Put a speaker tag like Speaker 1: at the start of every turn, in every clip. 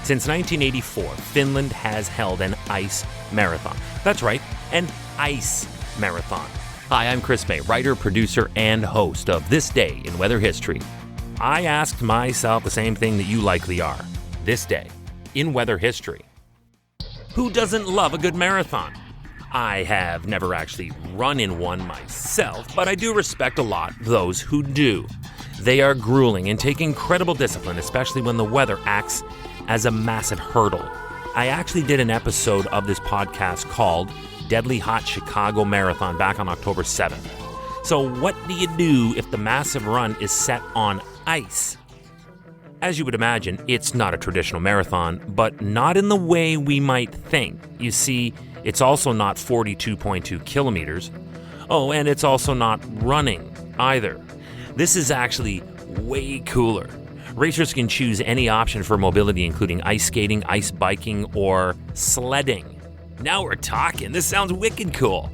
Speaker 1: Since 1984, Finland has held an ice marathon. That's right, an ice marathon. Hi, I'm Chris May, writer, producer, and host of This Day in Weather History. I asked myself the same thing that you likely are. This day in weather history. Who doesn't love a good marathon? I have never actually run in one myself, but I do respect a lot those who do. They are grueling and take incredible discipline, especially when the weather acts as a massive hurdle. I actually did an episode of this podcast called Deadly Hot Chicago Marathon back on October 7th. So what do you do if the massive run is set on ice? As you would imagine, it's not a traditional marathon, but not in the way we might think. You see, it's also not 42.2 kilometers. Oh, and it's also not running either. This is actually way cooler. Racers can choose any option for mobility, including ice skating, ice biking, or sledding. Now we're talking. This sounds wicked cool.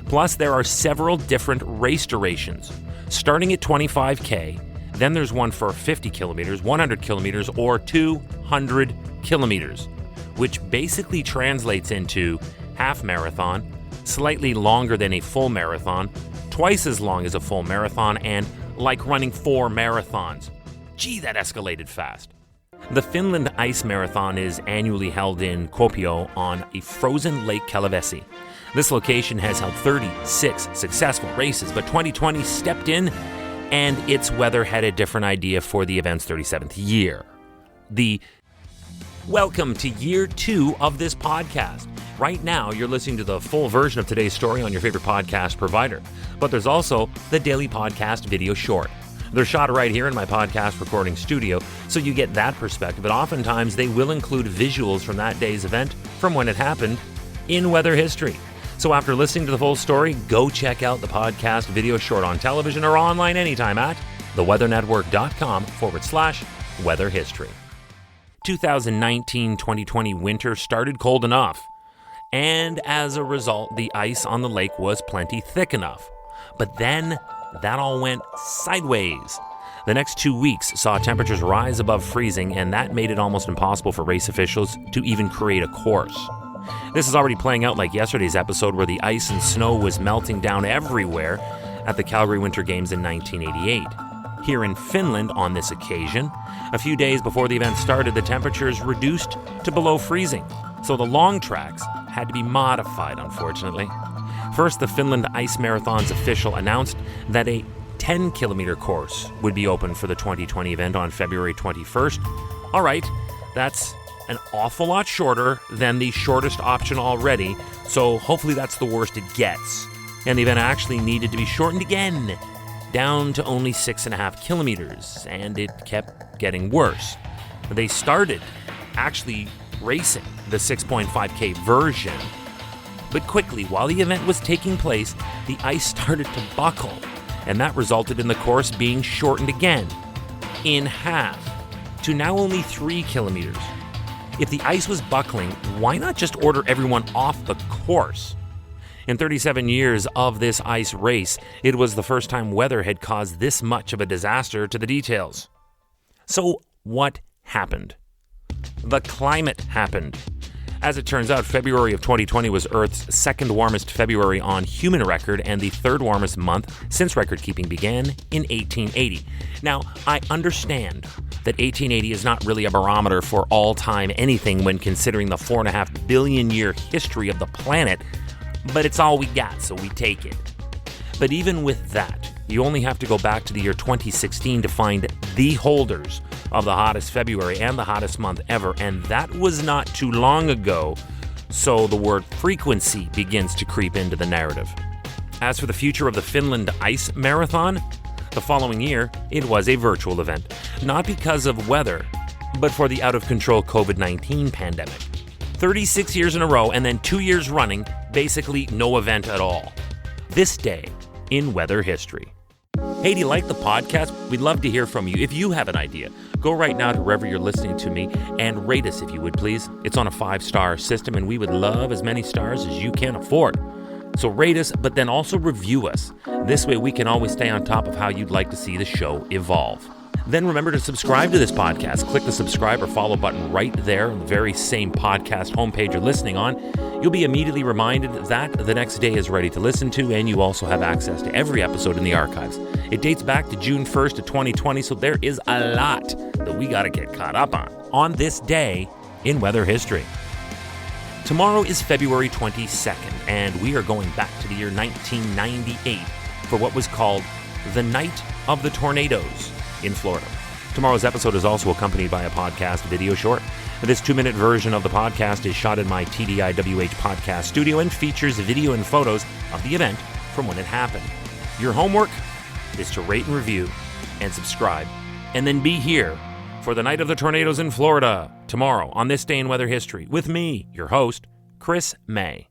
Speaker 1: Plus, there are several different race durations, starting at 25K. Then there's one for 50 kilometers, 100 kilometers, or 200 kilometers, which basically translates into half marathon, slightly longer than a full marathon, twice as long as a full marathon, and like running 4 marathons. Gee, that escalated fast. The Finland Ice Marathon is annually held in Kuopio on a frozen Lake Kalavetsi. This location has held 36 successful races, but 2020 stepped in and its weather had a different idea for the event's 37th year. Welcome to year 2 of this podcast. Right now, you're listening to the full version of today's story on your favorite podcast provider, but there's also the daily podcast video short. They're shot right here in my podcast recording studio, so you get that perspective, but oftentimes they will include visuals from that day's event from when it happened in weather history. So after listening to the full story, go check out the podcast video short on television or online anytime at theweathernetwork.com/weather history. 2019-2020 winter started cold enough, and as a result, the ice on the lake was plenty thick enough. But then that all went sideways. The next 2 weeks saw temperatures rise above freezing, and that made it almost impossible for race officials to even create a course. This is already playing out like yesterday's episode where the ice and snow was melting down everywhere at the Calgary Winter Games in 1988. Here in Finland on this occasion, a few days before the event started, the temperatures reduced to below freezing, so the long tracks had to be modified, unfortunately. First, the Finland Ice Marathon's official announced that a 10-kilometer course would be open for the 2020 event on February 21st. All right, that's an awful lot shorter than the shortest option already, so hopefully that's the worst it gets. And the event actually needed to be shortened again, down to only 6.5 kilometers, and it kept getting worse. They started actually racing the 6.5K version, but quickly, while the event was taking place, the ice started to buckle, and that resulted in the course being shortened again, in half, to now only 3 kilometers. If the ice was buckling, why not just order everyone off the course? In 37 years of this ice race, it was the first time weather had caused this much of a disaster to the details. So what happened? The climate happened. As it turns out, February of 2020 was Earth's second warmest February on human record and the third warmest month since record-keeping began in 1880. Now, I understand that 1880 is not really a barometer for all-time anything when considering the 4.5 billion year history of the planet, but it's all we got, so we take it. But even with that, you only have to go back to the year 2016 to find the holders of the hottest February and the hottest month ever, and that was not too long ago, so the word frequency begins to creep into the narrative. As for the future of the Finland Ice Marathon, the following year, it was a virtual event, not because of weather, but for the out-of-control COVID-19 pandemic. 36 years in a row, and then 2 years running, basically no event at all. This day in weather history. Hey, do you like the podcast? We'd love to hear from you. If you have an idea, go right now to wherever you're listening to me and rate us if you would, please. It's on a 5-star system, and we would love as many stars as you can afford. So rate us, but then also review us. This way we can always stay on top of how you'd like to see the show evolve. then remember to subscribe to this podcast. Click the subscribe or follow button right there on the very same podcast homepage you're listening on. You'll be immediately reminded that the next day is ready to listen to, and you also have access to every episode in the archives. It dates back to June 1st of 2020, so there is a lot that we got to get caught up on this day in weather history. Tomorrow is February 22nd, and we are going back to the year 1998 for what was called the Night of the Tornadoes in Florida. Tomorrow's episode is also accompanied by a podcast video short. This 2-minute version of the podcast is shot in my TDIWH podcast studio and features video and photos of the event from when it happened. Your homework is to rate and review and subscribe, and then be here for the Night of the Tornadoes in Florida tomorrow on This Day in Weather History with me, your host, Chris May.